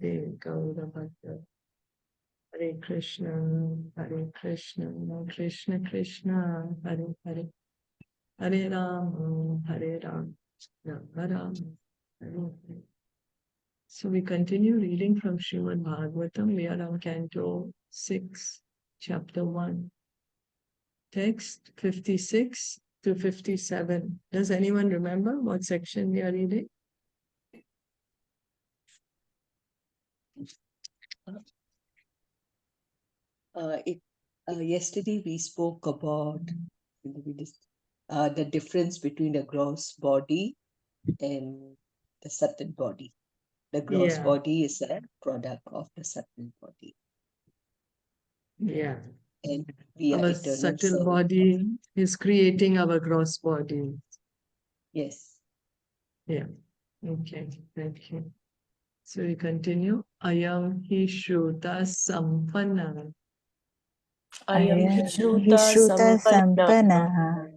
Gaurabhadra. Hare Krishna, Krishna Krishna, Hare Hare, Hare Ram, Ram Ram, Hare Hare. So we continue reading from Srimad Bhagavatam. We are on Canto 6, Chapter 1. Text 56 to 57. Does anyone remember what section we are reading? Yesterday we spoke about the difference between the gross body and the subtle body. The gross body is a product of the subtle body. Yeah. And we are our eternal subtle souls. body is creating our gross body. Yes. Yeah. Okay. Thank you. So we continue. Ayam hi shruta sampanna. Ayam hi shruta sampanna.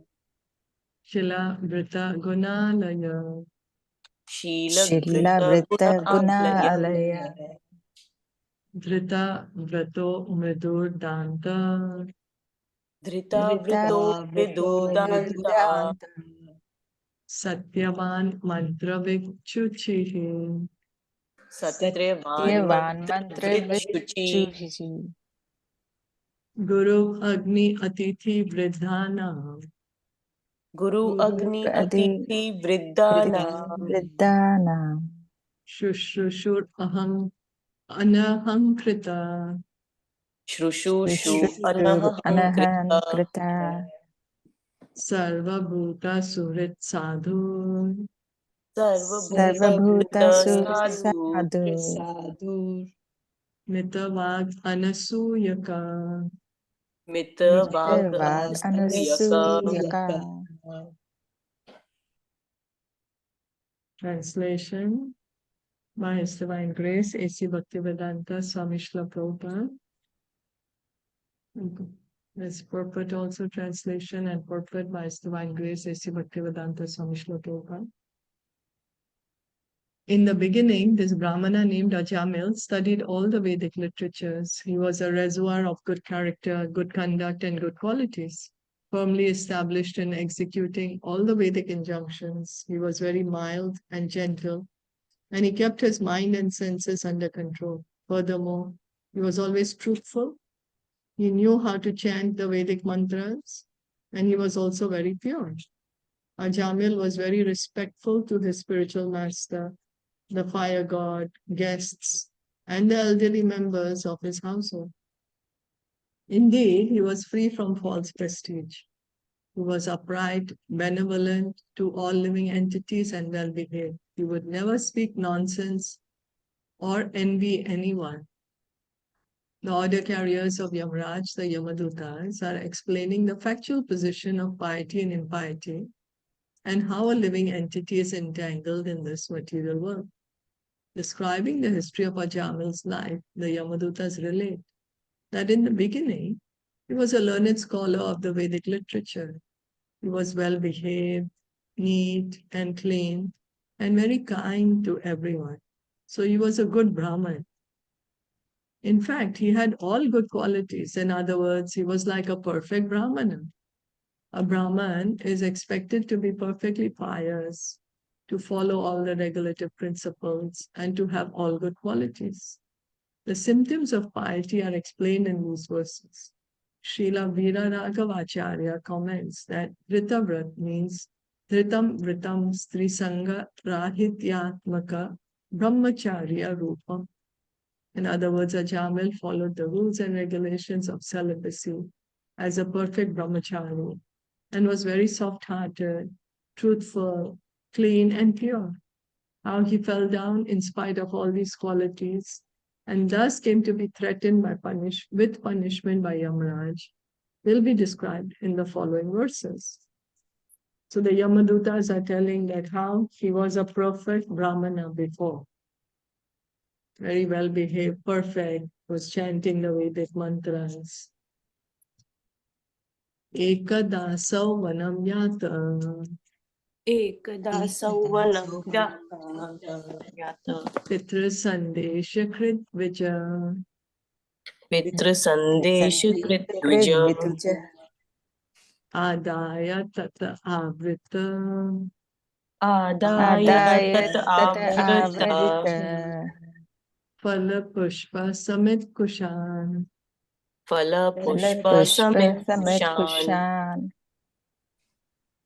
Shila vrita gunalaya. Shila vrita gunalaya. Dhrita vrato mridur danta. Drita vrito vidudanta. Satyavan mantra vikchuchihi. Satyavan mantra vichuchi. Guru agni atithi vridhana. Guru agni atithi vriddana. Shushushur aham anahankrita. Shrushushu anahankrita. Sarva bhuta surit sadhu. Sarva bhuta sadhu. Mitavag anasuyaka. Mitavag anasuyaka. Translation by His Divine Grace, A.C. Bhaktivedanta Swami Srila Prabhupada. There's purport also translation and purport by His Divine Grace, A.C. Bhaktivedanta Swami Srila Prabhupada. In the beginning, this Brahmana named Ajāmila studied all the Vedic literatures. He was a reservoir of good character, good conduct, and good qualities. Firmly established in executing all the Vedic injunctions, he was very mild and gentle, and he kept his mind and senses under control. Furthermore, he was always truthful. He knew how to chant the Vedic mantras, and he was also very pure. Ajāmila was very respectful to his spiritual master, the fire god, guests, and the elderly members of his household. Indeed, he was free from false prestige. He was upright, benevolent to all living entities, and well-behaved. He would never speak nonsense or envy anyone. The order carriers of Yamaraj, the Yamadutas, are explaining the factual position of piety and impiety and how a living entity is entangled in this material world. Describing the history of Ajāmila's life, the Yamadutas relate that in the beginning, he was a learned scholar of the Vedic literature. He was well-behaved, neat and clean, and very kind to everyone. So he was a good Brahman. In fact, he had all good qualities. In other words, he was like a perfect Brahmana. A Brahman is expected to be perfectly pious, to follow all the regulative principles, and to have all good qualities. The symptoms of piety are explained in these verses. Srila Viraragavacharya comments that Dritavrat means Dritam Vritam Strisanga Rahityatmaka Brahmacharya Rupam. In other words, Ajāmila followed the rules and regulations of celibacy as a perfect brahmachari and was very soft-hearted, truthful, clean, and pure. How he fell down in spite of all these qualities and thus came to be threatened with punishment by Yamaraj will be described in the following verses. So the Yamadutas are telling that how he was a perfect Brahmana before. Very well behaved, perfect, was chanting the Vedic mantras. Ekadasav vanam yata. Ekada sauvanakya Pitra Sandesha Krit Vija Pitra Sandesh Kritvija Adaya Tata Avrita Adaya Tat Avrita Phala Pushpa Samit Kushan Phala Pushpa Samit Kushan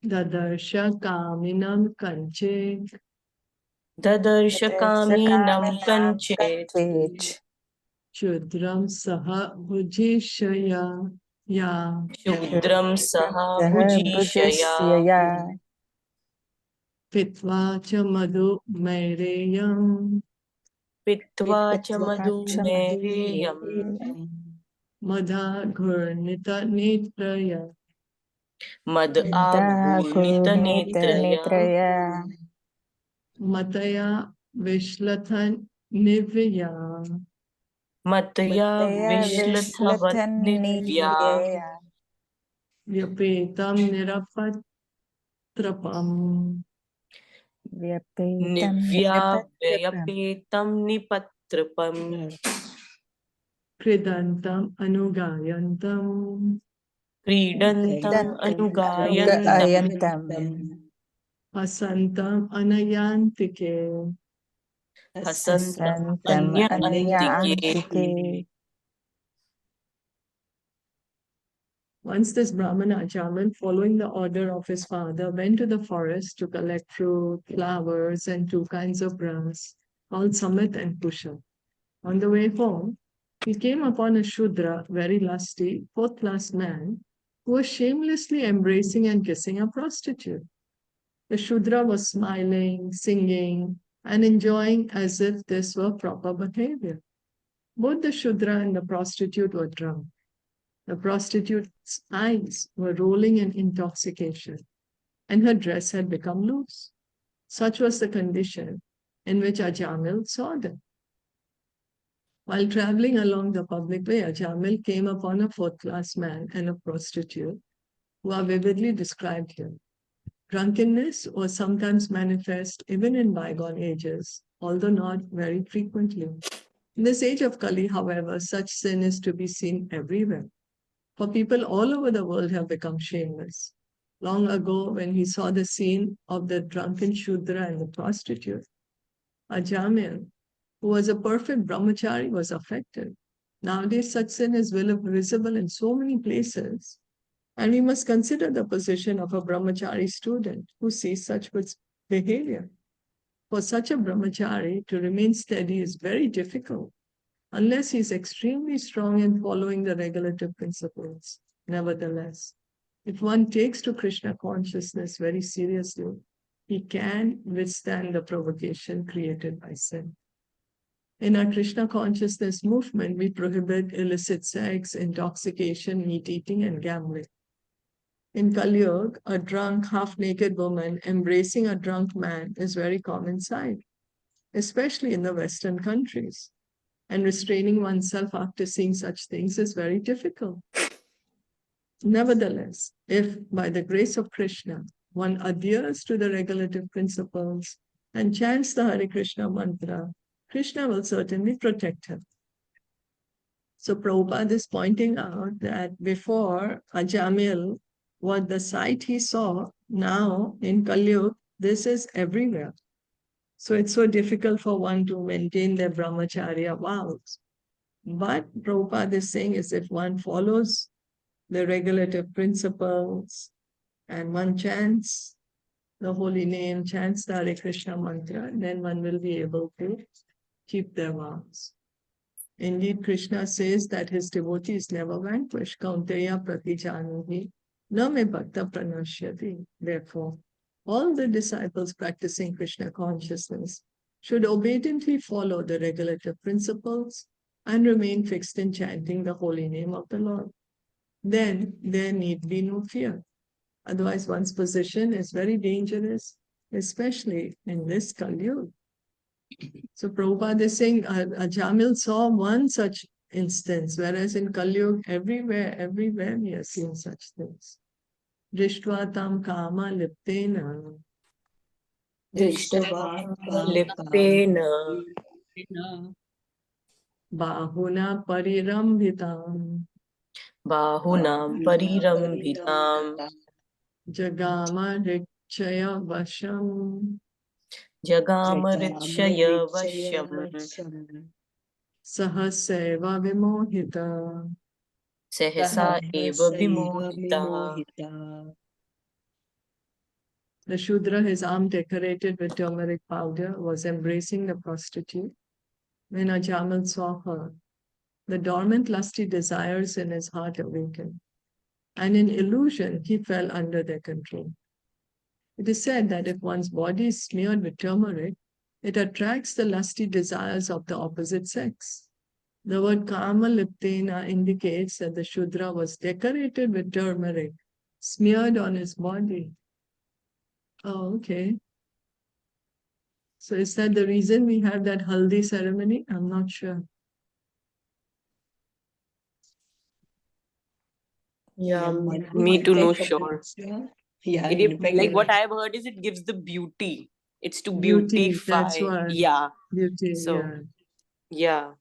Dadarsha Kaminam Kanche Dadarsha Kaminam Kanchet Chudram Saha Bhujishaya Ya Shudram Saha Bhujishaya Pitva Cha Madhu Maireyam Pitva Cha Madhumeheyam Madha Ghurnita Netraya Mad Agurnita Netraya Mataya Vishlathan Nivya Mataya Vishlathavat Nivya Vyapetam Nirapatrapam Nivya Vyapetam Nipatrapam Kridantam Anugayantam Kridantam Anugayantam Asantam Anayantike. Hasantam Anya Antike. Once this Brahmana Ajāmila, following the order of his father, went to the forest to collect fruit, flowers, and two kinds of grass, called Samit and Kusha. On the way home, he came upon a Shudra, very lusty, fourth-class man, who was shamelessly embracing and kissing a prostitute. The Shudra was smiling, singing, and enjoying as if this were proper behavior. Both the Shudra and the prostitute were drunk. The prostitute's eyes were rolling in intoxication, and her dress had become loose. Such was the condition in which Ajāmila saw them. While traveling along the public way, Ajāmila came upon a fourth-class man and a prostitute, who are vividly described here. Drunkenness was sometimes manifest even in bygone ages, although not very frequently. In this age of Kali, however, such sin is to be seen everywhere. For people all over the world have become shameless. Long ago, when he saw the scene of the drunken Shudra and the prostitute, Ajāmila, who was a perfect brahmachari, was affected. Nowadays, such sin is visible in so many places, and we must consider the position of a brahmachari student who sees such behavior. For such a brahmachari to remain steady is very difficult, unless he is extremely strong in following the regulative principles. Nevertheless, if one takes to Krishna consciousness very seriously, he can withstand the provocation created by sin. In our Krishna consciousness movement, we prohibit illicit sex, intoxication, meat eating, and gambling. In Kali Yuga, a drunk, half-naked woman embracing a drunk man is very common sight, especially in the Western countries. And restraining oneself after seeing such things is very difficult. Nevertheless, if by the grace of Krishna, one adheres to the regulative principles and chants the Hare Krishna mantra, Krishna will certainly protect him. So Prabhupada is pointing out that before Ajāmila, what the sight he saw, now in Kali Yuga, this is everywhere. So it's so difficult for one to maintain their brahmacharya vows. But Prabhupada is saying is if one follows the regulative principles and one chants the holy name, chants the Hare Krishna mantra, then one will be able to keep their vows. Indeed, Krishna says that his devotees never vanquish. Kaunteya pratijanati na me bhakta pranashyati. Therefore, all the disciples practicing Krishna consciousness should obediently follow the regulative principles and remain fixed in chanting the holy name of the Lord. Then there need be no fear. Otherwise, one's position is very dangerous, especially in this Kali Yuga. So Prabhupada is saying Ajāmila saw one such instance, whereas in Kali Yuga, everywhere we are seeing such things. Drishtva tam kama liptena लिप्तेन bahuna parirambitam बाहुनां परिरम्भितां jagama rikshaya vasham जगामऋक्षय वश्यं sahaseva vimohita. सहसा एव विमोहितः. The Shudra, his arm decorated with turmeric powder, was embracing the prostitute. When Ajāmila saw her, the dormant lusty desires in his heart awakened, and in illusion he fell under their control. It is said that if one's body is smeared with turmeric, it attracts the lusty desires of the opposite sex. The word Kama Liptena indicates that the Shudra was decorated with turmeric, smeared on his body. Oh, okay. So is that the reason we have that haldi ceremony? I'm not sure. Yeah, me too, no sure. Yeah, Like what I've heard is it gives the beauty. It's to Beauty, that's beautify. why. Yeah. Beauty, So, yeah. yeah.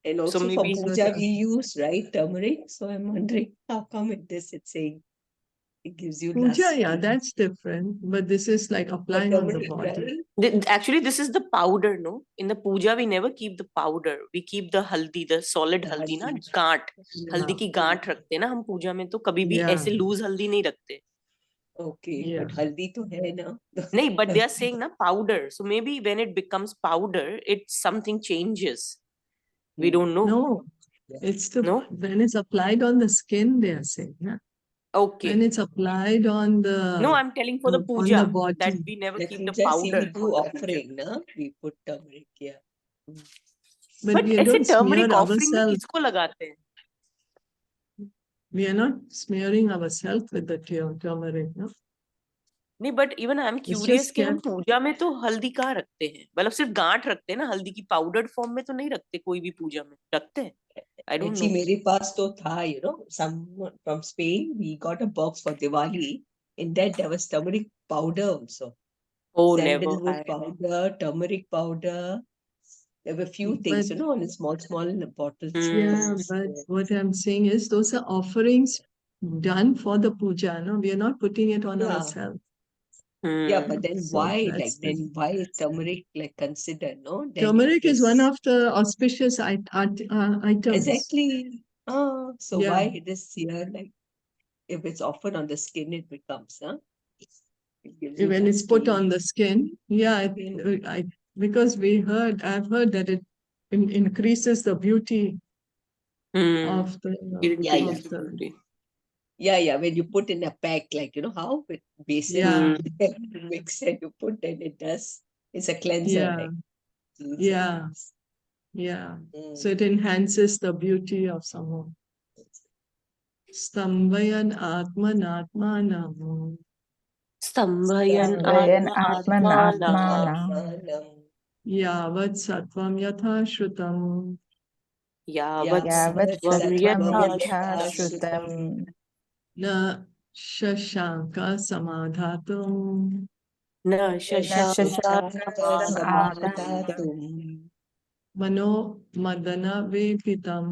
And also So for maybe puja we use, right, turmeric. So I'm wondering how come it's saying it gives you Puja, lust. yeah, that's different. But this is like applying on the turmeric, body. right? Actually, this is the powder, no? In the puja, we never keep the powder. We keep the haldi, the solid The haldi, na? haldi. गांठ. Yeah. हल्दी की गांठ रखते हैं ना हम पूजा में, तो कभी भी Yeah. ऐसे लूज हल्दी नहीं रखते. Okay, Yeah. but haldi to hai na. नहीं, but they are saying na powder. So maybe when it becomes powder, it's something changes. We don't know. No, it's the No? when it's applied on the skin, they are saying. Yeah. Okay. When it's applied on the No, I'm telling for the on puja the body. that we never The keep the puja powder. we do offering, na? We put turmeric, yeah. But we ऐसे don't smear turmeric offering में ourselves. किसको लगाते हैं? We are not smearing ourselves with the turmeric, no? नहीं, but even I'm It's curious just कि हम kept. पूजा में तो हल्दी कहाँ रखते हैं? मतलब सिर्फ गांठ रखते हैं ना, हल्दी की पाउडर्ड फॉर्म में तो नहीं रखते कोई भी पूजा में. रखते हैं? I don't know. Actually, मेरे पास तो था, you know, someone from Spain, we got a box for Diwali. In that there was turmeric powder also. Oh, never. Sandalwood powder, turmeric powder. There were few things, But you know, in small bottles. yeah, but what I'm saying is those are offerings done for the puja, no? We are not putting it on Yeah. ourselves. Yeah, but then So why? that's Like then why is turmeric like considered? No, then turmeric it is one of the auspicious items. exactly. So Yeah. why it is here? Like if it's offered on the skin, it becomes, huh? It gives you When it's put lusty. on the skin, yeah, because I've heard that it increases the beauty of the Yeah, of the yeah. When you put in a pack, like you know how with basin Yeah. you mix and you put, and it does. It's a cleanser, yeah, right? yeah, yeah. Mm. So it enhances the beauty of someone. Stambhayan atmanatmanam स्तंभयन् आत्मानम् yavat sattvam yatha shrutam यावत् सत्त्वं यथा Shrutam. na shashanka samadhatum न Shashank Samadhatum. mano madana vepitam.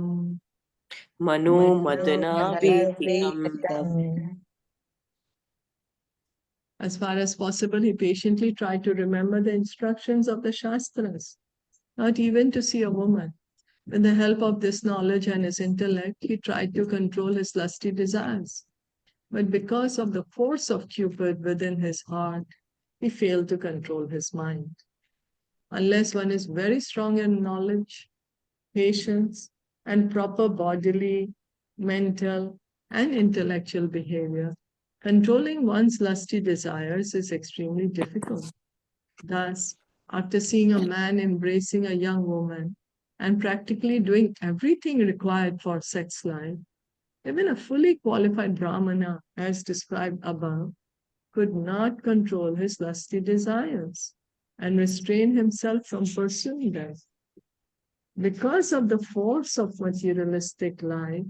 मनोमदनावेपितम्. As far as possible, he patiently tried to remember the instructions of the Shastras, not even to see a woman. With the help of this knowledge and his intellect, he tried to control his lusty desires. But because of the force of Cupid within his heart, he failed to control his mind. Unless one is very strong in knowledge, patience, and proper bodily, mental, and intellectual behavior, controlling one's lusty desires is extremely difficult. Thus, after seeing a man embracing a young woman and practically doing everything required for sex life, even a fully qualified Brahmana, as described above, could not control his lusty desires and restrain himself from pursuing them. Because of the force of materialistic life,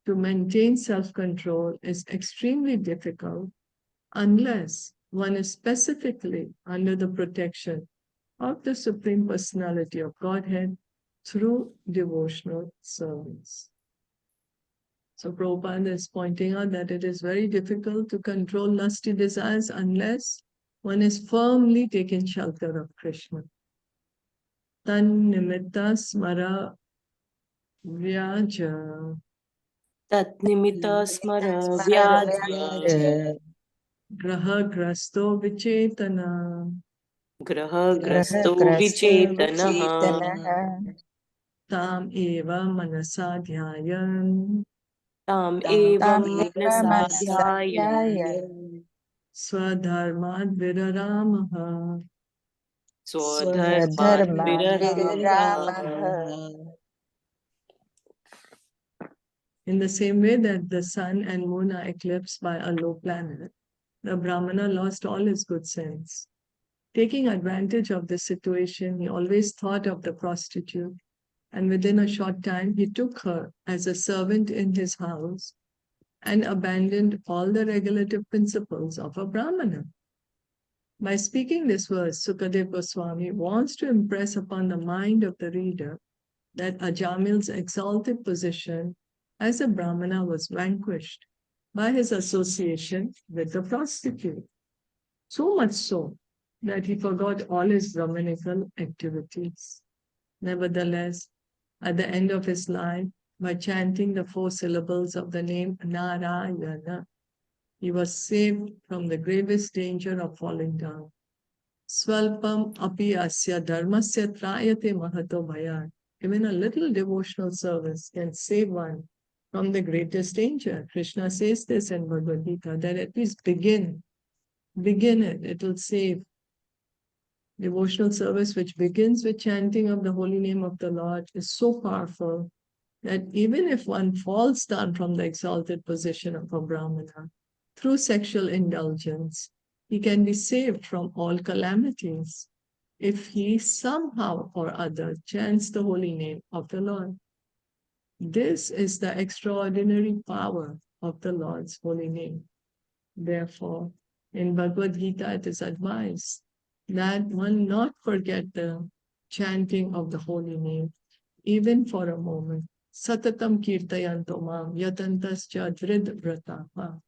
to maintain self-control is extremely difficult unless one is specifically under the protection of the Supreme Personality of Godhead through devotional service. So Prabhupada is pointing out that it is very difficult to control lusty desires unless one is firmly taking shelter of Krishna. Tan nimitta smara vyaja tat nimitta smara Smara vyadya Vyaja, graha grasto vichetana graha Graha grasto Grasta vichetanaha Vichetanaha, tam eva manasa dhyayan tam Tam evam Eva manasa Manasaya, dhyayan swadharmat viraramaha. swadharmat Swadharma viraramaha. Viraramaha. In the same way that the sun and moon are eclipsed by a low planet, the Brahmana lost all his good sense. Taking advantage of this situation, he always thought of the prostitute, and within a short time he took her as a servant in his house and abandoned all the regulative principles of a Brahmana. By speaking this verse, Sukadeva Goswami wants to impress upon the mind of the reader that Ajāmila's exalted position as a Brahmana was vanquished by his association with the prostitute. So much so that he forgot all his Brahmanical activities. Nevertheless, at the end of his life, by chanting the 4 syllables of the name Narayana, he was saved from the gravest danger of falling down. Swalpam api asya dharmasya trayate mahato bhayat. Even a little devotional service can save one from the greatest danger. Krishna says this in Bhagavad Gita, that at least begin it, it will save. Devotional service which begins with chanting of the holy name of the Lord is so powerful that even if one falls down from the exalted position of a Brahmana through sexual indulgence, he can be saved from all calamities if he somehow or other chants the holy name of the Lord. This is the extraordinary power of the Lord's holy name. Therefore, in Bhagavad Gita, it is advised that one not forget the chanting of the holy name, even for a moment. Satatam kirtayanto mam yatantascha drid vrataha.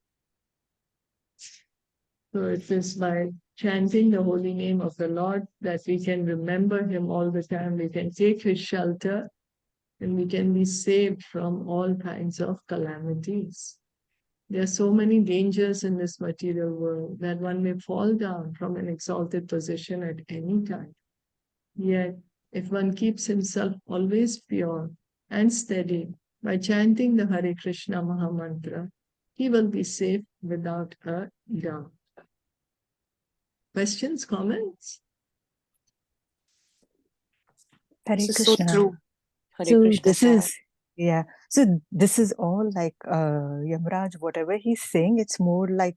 So it is by chanting the holy name of the Lord that we can remember him all the time. We can take his shelter and we can be saved from all kinds of calamities. There are so many dangers in this material world that one may fall down from an exalted position at any time. Yet, if one keeps himself always pure and steady by chanting the Hare Krishna Mahamantra, he will be safe without a doubt. Questions, comments? Hare This is so Krishna. true. Hare So Krishna. this is, yeah. So this is all like Yamraj, whatever he's saying, it's more like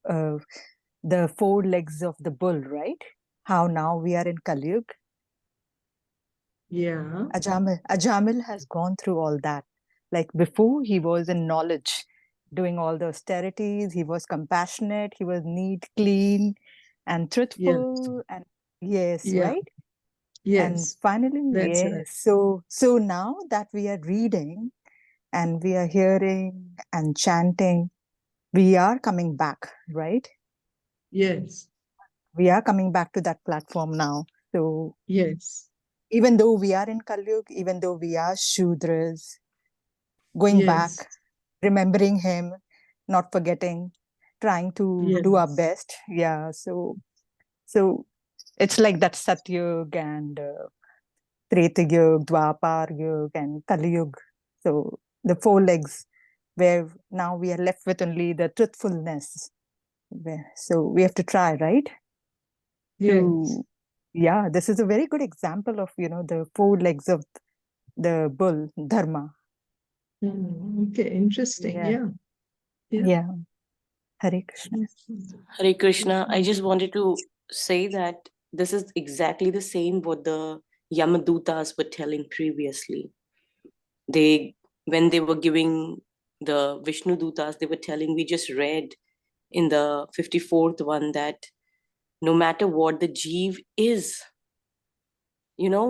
the 4 legs of the bull, right? How now we are in Kali Yuga. Yeah. Ajāmila has gone through all that. Like before, he was in knowledge, doing all the austerities. He was compassionate. He was neat, clean, and truthful. And yes, Yeah. right? And Yes. finally, That's yes. right. So now that we are reading and we are hearing and chanting, we are coming back, right? Yes. We are coming back to that platform now. So Yes. even though we are in Kali Yuga, even though we are Shudras, going back, Yes. remembering him, not forgetting, trying to do our Yes. best. Yeah. So it's like that Satyug and Treta Yuga, Dwapar Yuga, and Kali Yuga. So the 4 legs, where now we are left with only the truthfulness. So we have to try, right? Yes. Yeah, this is a very good example of, the 4 legs of the bull, dharma. Okay, interesting. Yeah. Yeah. Yeah. Hare Krishna. Hare Krishna. I just wanted to say that this is exactly the same what the Yamadutas were telling previously. When they were giving the Vishnu Dutas, they were telling, we just read in the 54th one that no matter what the jeev is,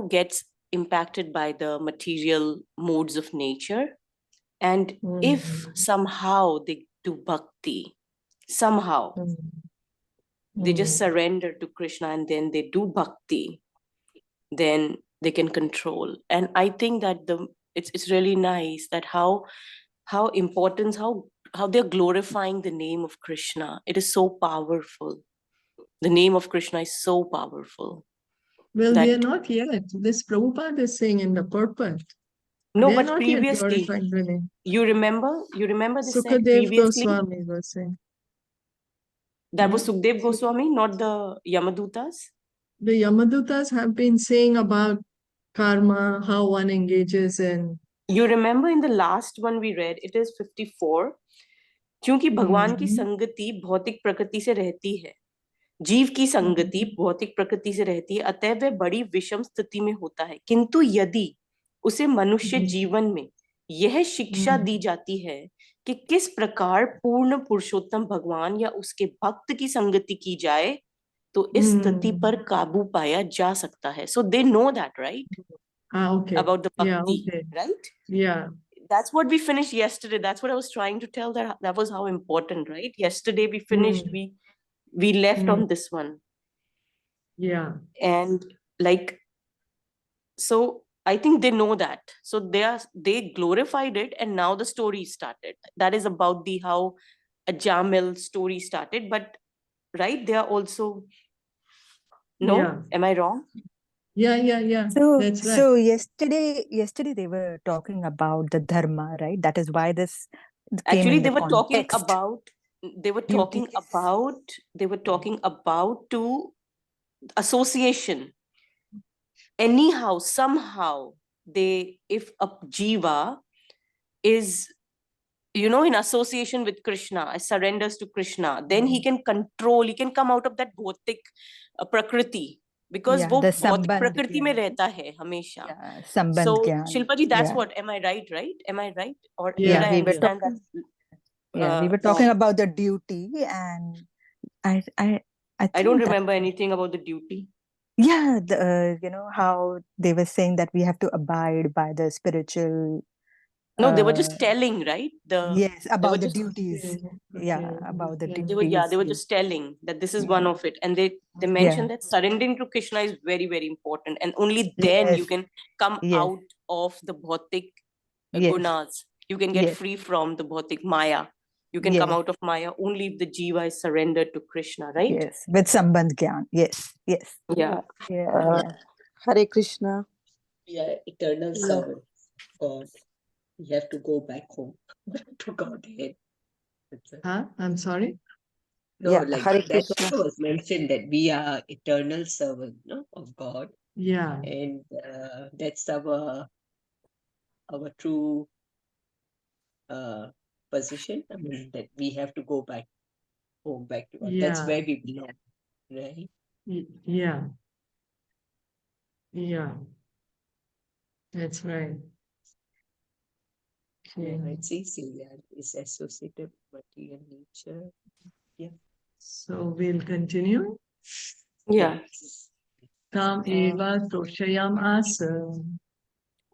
gets impacted by the material modes of nature. And if somehow they do bhakti, somehow they just surrender to Krishna and then they do bhakti, then they can control. And I think that it's really nice that how important, how they're glorifying the name of Krishna. It is so powerful. The name of Krishna is so powerful. Well, they are not yet. This Prabhupada is saying in the purport. No, They're but not yet previously, glorifying the name. you remember they said Sukadev previously? Goswami was saying. That was Sukdev Goswami, not the Yamadutas? The Yamadutas have been saying about karma, how one engages in. You remember in the last one we read, it is 54. क्योंकि भगवान की संगति भौतिक प्रकृति से रहती है, जीव की संगति भौतिक प्रकृति से रहती है, अतः वह बड़ी विषम स्थिति में होता है। किंतु यदि उसे मनुष्य जीवन में यह शिक्षा दी जाती है कि किस प्रकार पूर्ण पुरुषोत्तम भगवान या उसके भक्त की संगति की जाए, तो इस स्थिति पर काबू पाया जा सकता है. So they know that, right? Okay. About the bhakti, yeah, okay. right? Yeah. That's what we finished yesterday. That's what I was trying to tell, that was how important, right? Yesterday we finished, we left on this one. Yeah. And like, so I think they know that. So they glorified it, and now the story started. That is about how Ajāmila story started. But right, they are also, no? Yeah. Am I wrong? Yeah. So, That's right. so yesterday they were talking about the dharma, right? That is why this came Actually, in they the were talking context. about, to association. Anyhow, somehow, if a jiva is, in association with Krishna, surrenders to Krishna, then he can control, he can come out of that bhautik prakriti. Because Yeah, वो the भौतिक sambandh प्रकृति में gyan. रहता है हमेशा. Yeah, sambandh So gyan. Shilpa ji, that's Yeah. what, am I right? Am I right? Or Yeah, did I we were understand talking. that? We were talking about the duty, and I think don't remember anything about the duty. Yeah, how they were saying that we have to abide by the spiritual. No, they were just telling, right? Yes, about the just, duties. Yeah, about the duties. They were just telling that this is one of it, and they mentioned that surrendering to Krishna is very, very important, and only then you can come out of the bhautik gunas. You can get free from the bhautik maya. You can come out of maya only if the jiva is surrendered to Krishna, right? Yes, with sambandh gyan. Yes. Yeah. Hare Krishna. Yeah, eternal servant, God. We have to go back home to Godhead. I'm sorry? No, Yeah, like Hare that Krishna. also was mentioned that we are eternal servant, of God. Yeah. And that's our true position. I mean, that we have to go back home, back to God. That's Yeah. where we belong, right? Yeah. That's right. Yeah, it's easy. Yeah, it's associated with material nature. Yeah. So we'll continue. Yeah. Tam eva toshayam asa.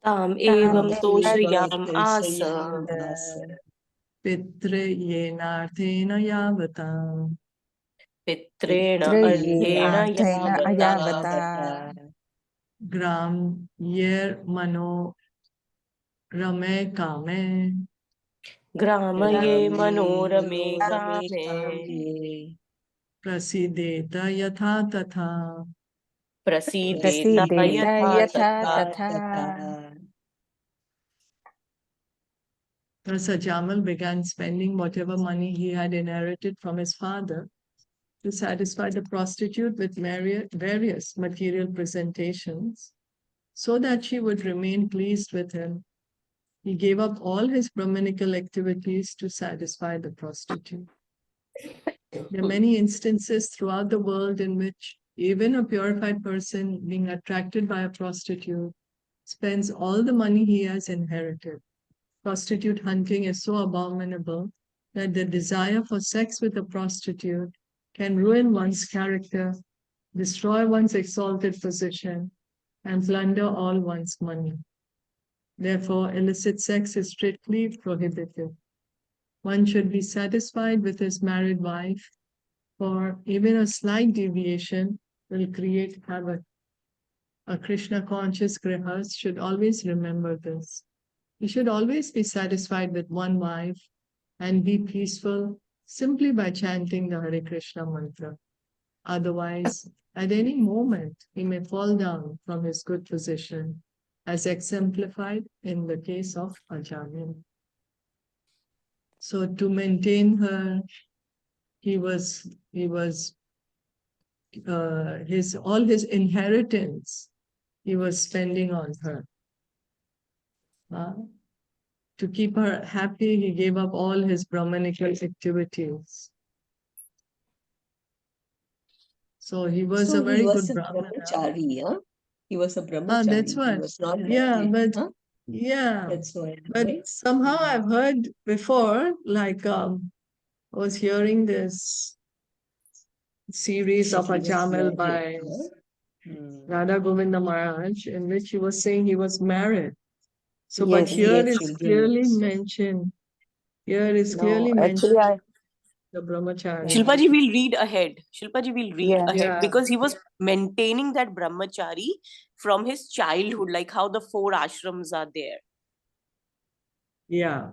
Tam evam toshriyam asa. Pitre yenarthena yavatam. Pitrena arthena yavata. Gram yer mano rame kame. Gramaye manorame kame. Prasideta yatha tatha. Prasideta yatha tatha. Thus Ajāmila began spending whatever money he had inherited from his father to satisfy the prostitute with various material presentations, so that she would remain pleased with him. He gave up all his Brahmanical activities to satisfy the prostitute. There are many instances throughout the world in which even a purified person being attracted by a prostitute spends all the money he has inherited. Prostitute hunting is so abominable that the desire for sex with a prostitute can ruin one's character, destroy one's exalted position, and plunder all one's money. Therefore, illicit sex is strictly prohibited. One should be satisfied with his married wife, for even a slight deviation will create havoc. A Krishna-conscious grihast should always remember this. He should always be satisfied with one wife and be peaceful simply by chanting the Hare Krishna mantra. Otherwise, at any moment, he may fall down from his good position, as exemplified in the case of Ajāmila. So to maintain her, all his inheritance he was spending on her. To keep her happy, he gave up all his Brahmanical activities. So he was a very good Brahmana. Brahmachari, huh? He was a brahmachari. That's what. He was not Yeah, married, but huh? yeah, That's why. but somehow I've heard before, like I was hearing this series of Ajāmila by Radha Govinda Maharaj, in which he was saying he was married. So, but Yes, here yes, is children. clearly mentioned. Here is no, clearly actually, mentioned the brahmachari. Shilpaji will read ahead. Shilpaji will read Yeah. ahead Yeah. because he was maintaining that brahmachari from his childhood, like how the 4 ashrams are there. Yeah.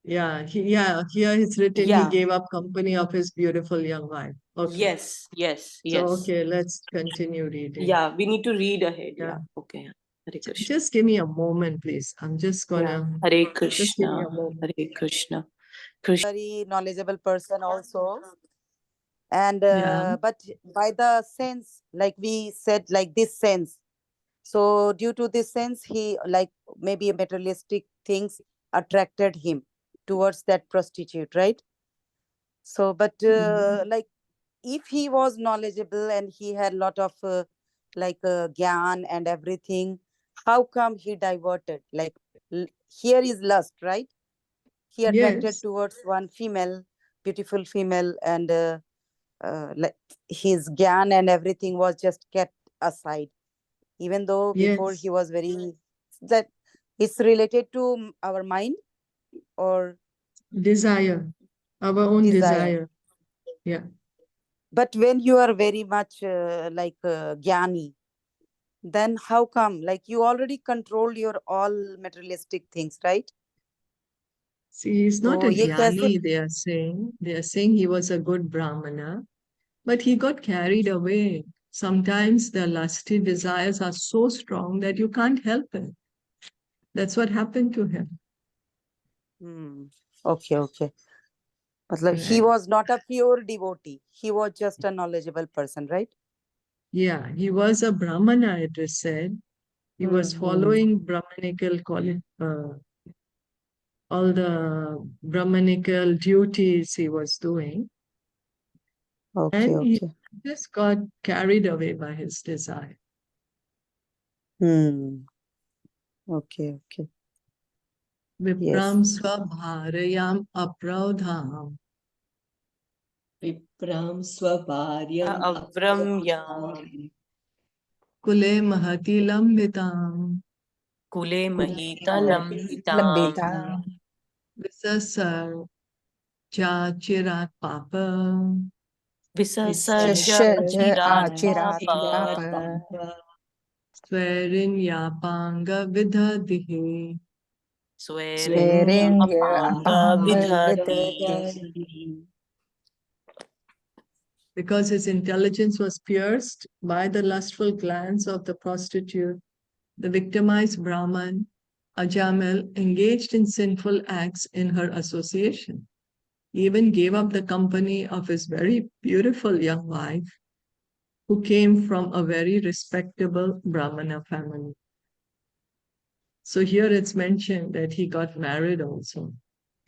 Yeah. Here it's written he Yeah. gave up company of his beautiful young wife. Okay. Yes. So, okay, let's continue reading. Yeah, we need to read ahead. Yeah. Yeah. Okay. Hare Krishna. Just give me a moment, please. I'm just gonna. Hare Just give me Krishna. a moment. Hare Krishna. Krishna. Very knowledgeable person also. And Yeah. but by the sense, like we said, like this sense. So due to this sense, he like maybe materialistic things attracted him towards that prostitute, right? So, but like if he was knowledgeable and he had a lot of gyan and everything, how come he diverted? Like here is lust, right? He attracted Yes. towards one female, beautiful female, and like his gyan and everything was just kept aside, even though before Yes. he was very that it's related to our mind or Desire. Our own desire. Yeah. But when you are very much jnani, then how come? Like you already control your all materialistic things, right? See, he's not So a ye kaise? jnani, they are saying. They are saying he was a good brahmana, but he got carried away. Sometimes the lusty desires are so strong that you can't help it. That's what happened to him. Okay. But like he Right. was not a pure devotee. He was just a knowledgeable person, right? Yeah, he was a brahmana, it is said. He was following Brahmanical all the Brahmanical duties he was doing. Okay, And he okay. just got carried away by his desire. Okay. Vipram swabharayam apraudham. Vipram swabharyam Avramyam. Kule mahati lambitam. Kule mahita lambitam. Lambita. Visasar cha chirat papa. Visasarja chirat Achirat papa. papa. Swerin yapanga vidhadihi. Swerin apanga vidhati. Because his intelligence was pierced by the lustful glance of the prostitute, the victimized Brahman, Ajāmila, engaged in sinful acts in her association. He even gave up the company of his very beautiful young wife, who came from a very respectable Brahmana family. So here it's mentioned that he got married also,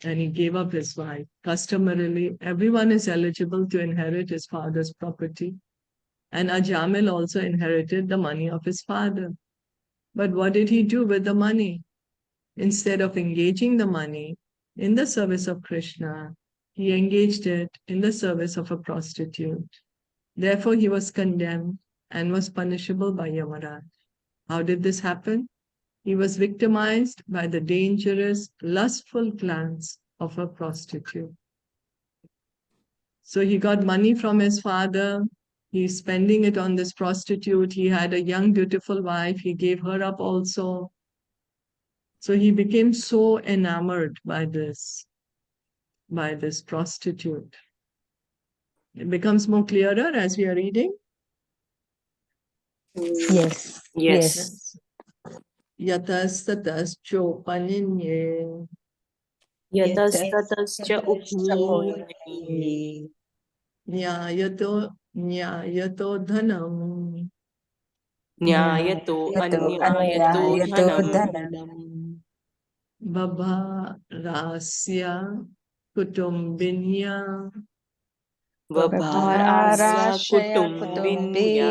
and he gave up his wife. Customarily, everyone is eligible to inherit his father's property, and Ajāmila also inherited the money of his father. But what did he do with the money? Instead of engaging the money in the service of Krishna. He engaged it in the service of a prostitute. Therefore, he was condemned and was punishable by Yamaraj. How did this happen? He was victimized by the dangerous, lustful glance of a prostitute. So he got money from his father. He's spending it on this prostitute. He had a young, beautiful wife. He gave her up also. So he became so enamored by this prostitute. It becomes more clearer as we are reading. Yes. Yes. Yatas tatas chopaninye. Yatastatascha upnīyate. Nyayato dhanam. Nyayato anyayato dhanam. Baba rasya kutumbinya. Vabharasya kutumbinya.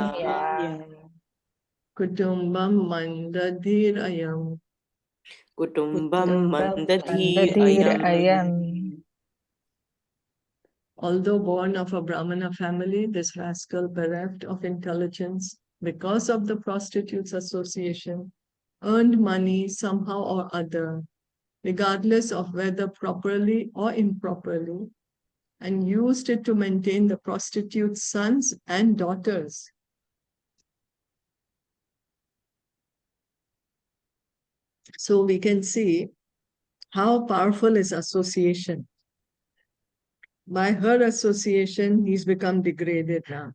Kutumbam mandadhirayam. Kutumbam mandadhirayam. Although born of a Brahmana family, this rascal, bereft of intelligence because of the prostitutes' association, earned money somehow or other, regardless of whether properly or improperly, and used it to maintain the prostitutes' sons and daughters. So we can see how powerful is association. By her association, he's become degraded now.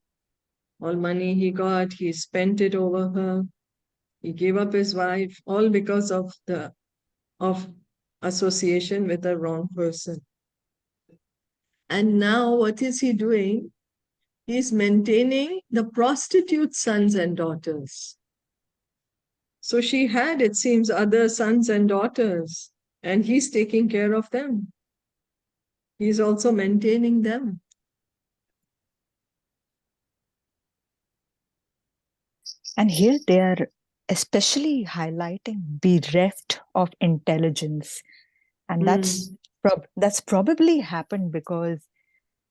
All money he got, he spent it over her. He gave up his wife, all because of association with a wrong person. And now what is he doing? He's maintaining the prostitute sons and daughters. So she had, it seems, other sons and daughters, and he's taking care of them. He's also maintaining them. And here they are especially highlighting bereft of intelligence. And that's probably happened because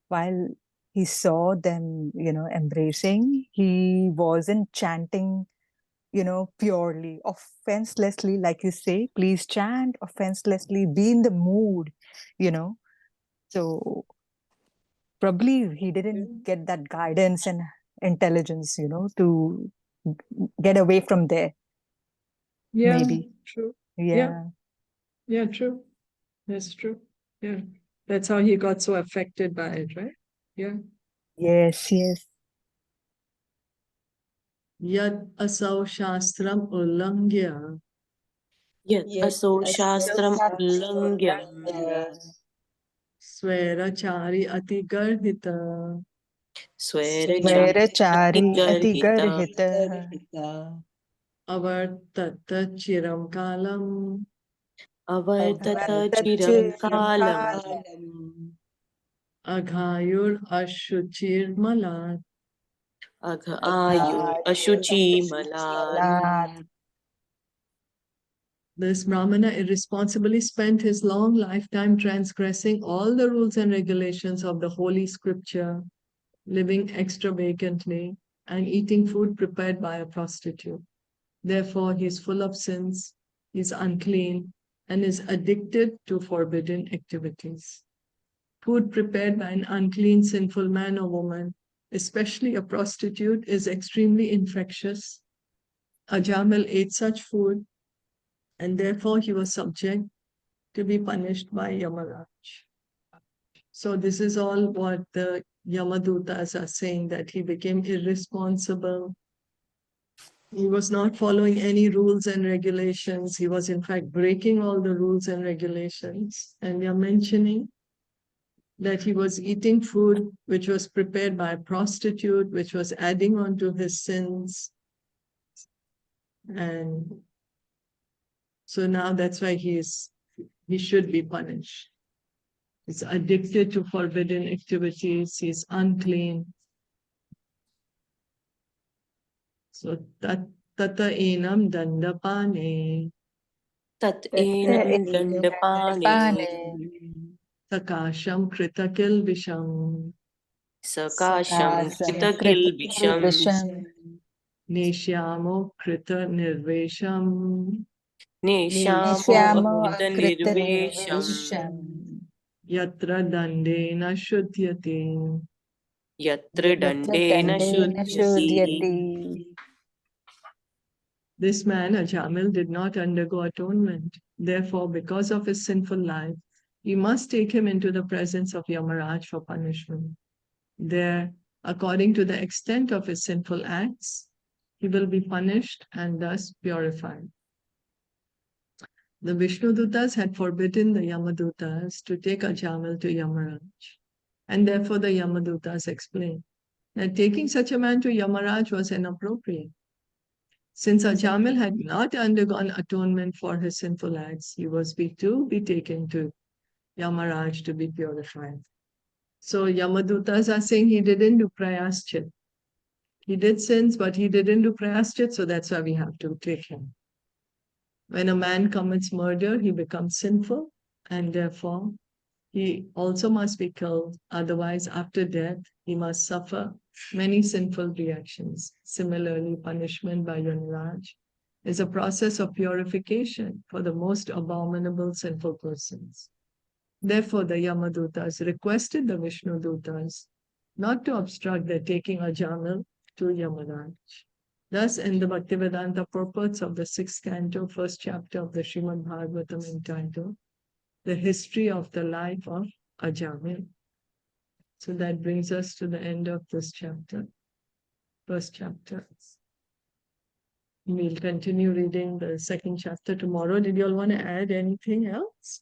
while he saw them, embracing, he wasn't chanting, purely, offenselessly, like you say, please chant offenselessly, be in the mood, So probably he didn't get that guidance and intelligence, to get away from there. Yeah, maybe. True. Yeah. Yeah, true. That's true. Yeah. That's how he got so affected by it, right? Yeah. Yes. Yad asau shastram ullangya. Yat aso shastram ullangya. Swairachari ati garhita. Swairachari ati Atigarhita. garhita. Avartata chiram kalam. Avartata chiram kalam. Aghayur ashuchir malat. Aghayur ashuchi malat. This Brahmana irresponsibly spent his long lifetime transgressing all the rules and regulations of the holy scripture, living extravagantly, and eating food prepared by a prostitute. Therefore, he is full of sins, he is unclean, and is addicted to forbidden activities. Food prepared by an unclean, sinful man or woman, especially a prostitute, is extremely infectious. Ajāmila ate such food, and therefore he was subject to be punished by Yamaraj. So this is all what the Yamadutas are saying, that he became irresponsible. He was not following any rules and regulations. He was in fact breaking all the rules and regulations. And we are mentioning that he was eating food which was prepared by a prostitute, which was adding on to his sins. And so now that's why he should be punished. He's addicted to forbidden activities. He's unclean. So tata enam dandapane. Tat enam dandapane Sakasham kritakil visham sakasham kritakil visham Neshyamo krita nirvesham Nishamo akrita nirvesham Yatra dandena shudyate. Yatra dandena shuddhyati. This man, Ajāmila, did not undergo atonement. Therefore, because of his sinful life, we must take him into the presence of Yamaraj for punishment. There, according to the extent of his sinful acts, he will be punished and thus purified. The Vishnudutas had forbidden the Yamadutas to take Ajāmila to Yamaraj. And therefore the Yamadutas explained that taking such a man to Yamaraj was inappropriate. Since Ajāmila had not undergone atonement for his sinful acts, he was to be taken to Yamaraj to be purified. So Yamadutas are saying he didn't do prayaschit. He did sins, but he didn't do prayaschit, so that's why we have to take him. When a man commits murder, he becomes sinful, and therefore he also must be killed. Otherwise, after death, he must suffer many sinful reactions. Similarly, punishment by Yamaraj is a process of purification for the most abominable sinful persons. Therefore, the Yamadutas requested the Vishnudutas not to obstruct their taking Ajāmila to Yamaraj. Thus, in the Bhaktivedanta purports of the 6th canto, 1st chapter of the Srimad Bhagavatam entitled, The History of the Life of Ajāmila. So that brings us to the end of this chapter, 1st chapter. We'll continue reading the 2nd chapter tomorrow. Did you all want to add anything else?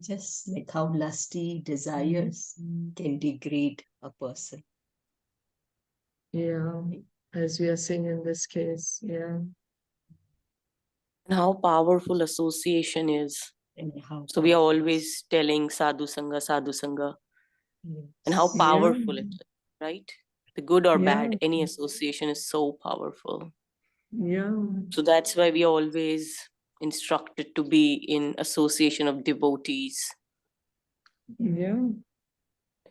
Just like how lusty desires can degrade a person. Yeah, as we are saying in this case, yeah. And how powerful association is. And how So we are always telling sadhu sangha, and how powerful it is, right? The good or bad, any association is so powerful. Yeah. So that's why we are always instructed to be in association of devotees. Yeah.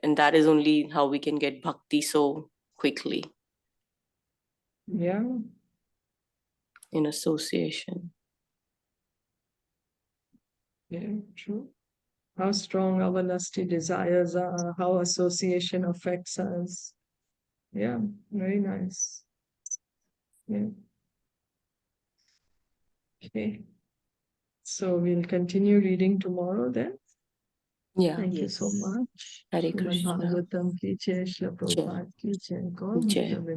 And that is only how we can get bhakti so quickly. Yeah. In association. Yeah, true. How strong our lusty desires are, how association affects us. Yeah, very nice. Yeah. Okay. So we'll continue reading tomorrow then. Yeah. Thank you so much. Hare Srimad Krishna. Bhagavatam ki jai, Srila Prabhupada ki jai. Gaur Jai. Bhakta